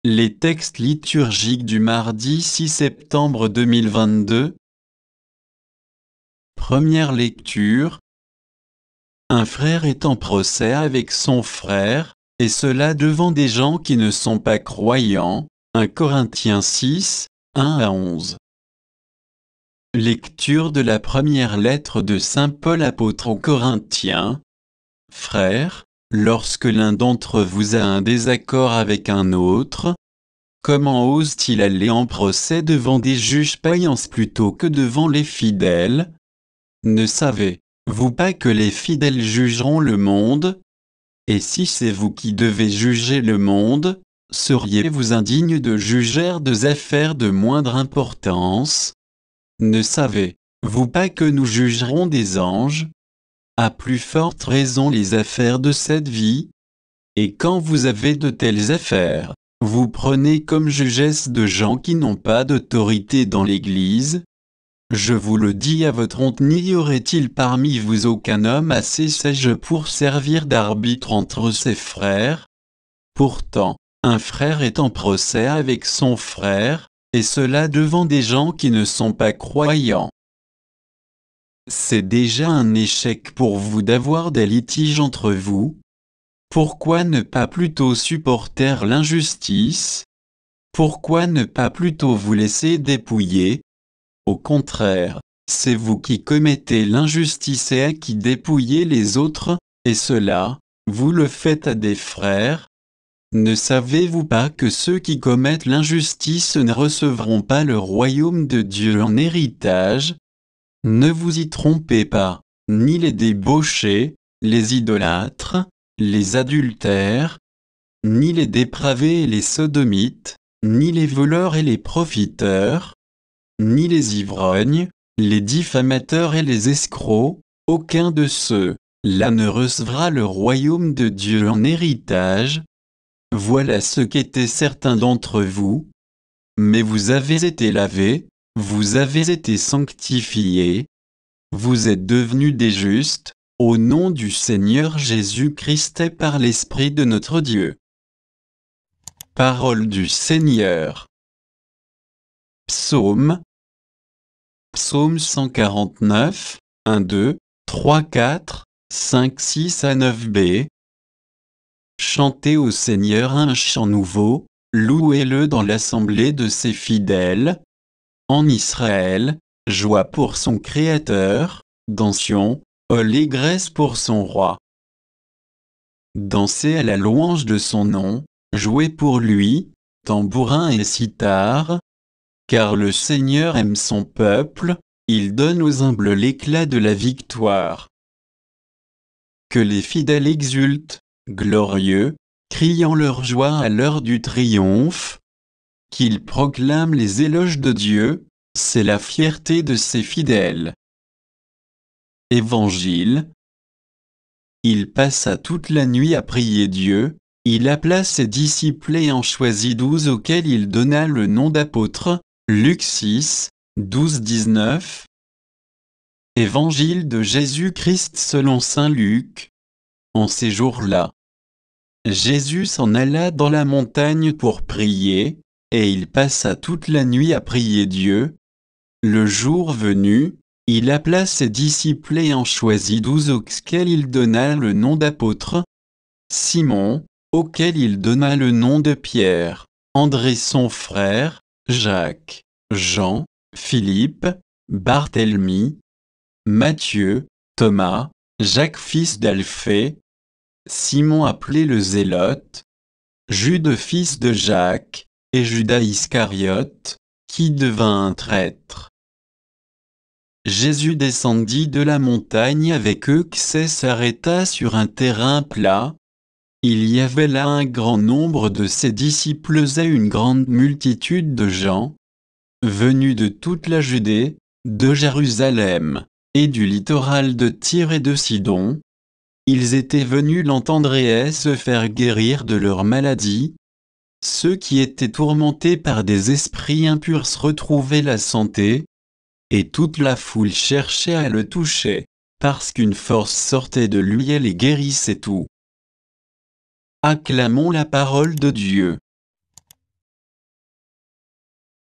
Les textes liturgiques du mardi 6 septembre 2022. Première lecture. Un frère est en procès avec son frère, et cela devant des gens qui ne sont pas croyants. 1 Corinthiens 6, 1 à 11. Lecture de la première lettre de saint Paul apôtre aux Corinthiens. Frères, lorsque l'un d'entre vous a un désaccord avec un autre, comment ose-t-il aller en procès devant des juges païens plutôt que devant les fidèles? Ne savez-vous pas que les fidèles jugeront le monde? Et si c'est vous qui devez juger le monde, seriez-vous indigne de juger des affaires de moindre importance? Ne savez-vous pas que nous jugerons des anges? À plus forte raison les affaires de cette vie? Et quand vous avez de telles affaires, vous prenez comme jugesses de gens qui n'ont pas d'autorité dans l'Église? Je vous le dis à votre honte, n'y aurait-il parmi vous aucun homme assez sage pour servir d'arbitre entre ses frères? Pourtant, un frère est en procès avec son frère, et cela devant des gens qui ne sont pas croyants. C'est déjà un échec pour vous d'avoir des litiges entre vous. Pourquoi ne pas plutôt supporter l'injustice? Pourquoi ne pas plutôt vous laisser dépouiller? Au contraire, c'est vous qui commettez l'injustice et qui dépouillez les autres, et cela, vous le faites à des frères. Ne savez-vous pas que ceux qui commettent l'injustice ne recevront pas le royaume de Dieu en héritage? Ne vous y trompez pas, ni les débauchés, les idolâtres, les adultères, ni les dépravés et les sodomites, ni les voleurs et les profiteurs, ni les ivrognes, les diffamateurs et les escrocs, aucun de ceux-là ne recevra le royaume de Dieu en héritage. Voilà ce qu'étaient certains d'entre vous. Mais vous avez été lavés, vous avez été sanctifiés, vous êtes devenus des justes, au nom du Seigneur Jésus-Christ et par l'Esprit de notre Dieu. Parole du Seigneur. Psaume 149, 1, 2, 3, 4, 5, 6 à 9b. Chantez au Seigneur un chant nouveau, louez-le dans l'assemblée de ses fidèles. En Israël, joie pour son Créateur, dans Sion, allégresse pour son roi. Dansez à la louange de son nom, jouez pour lui, tambourin et cithare. Car le Seigneur aime son peuple, il donne aux humbles l'éclat de la victoire. Que les fidèles exultent, glorieux, criant leur joie à l'heure du triomphe. Qu'ils proclament les éloges de Dieu, c'est la fierté de ses fidèles. Évangile. Il passa toute la nuit à prier Dieu, il appela ses disciples et en choisit 12 auxquels il donna le nom d'apôtres. Luc 6, 12-19. Évangile de Jésus-Christ selon saint Luc. En ces jours-là, Jésus s'en alla dans la montagne pour prier, et il passa toute la nuit à prier Dieu. Le jour venu, il appela ses disciples et en choisit 12 auxquels il donna le nom d'apôtres. Simon, auquel il donna le nom de Pierre, André son frère, Jacques, Jean, Philippe, Barthélemy, Matthieu, Thomas, Jacques fils d'Alphée, Simon appelé le Zélote, Jude fils de Jacques, et Judas Iscariote, qui devint un traître. Jésus descendit de la montagne avec eux et s'arrêta sur un terrain plat. Il y avait là un grand nombre de ses disciples et une grande multitude de gens, venus de toute la Judée, de Jérusalem, et du littoral de Tyr et de Sidon. Ils étaient venus l'entendre et se faire guérir de leur maladie. Ceux qui étaient tourmentés par des esprits impurs retrouvaient la santé, et toute la foule cherchait à le toucher, parce qu'une force sortait de lui et les guérissait tout. Acclamons la parole de Dieu.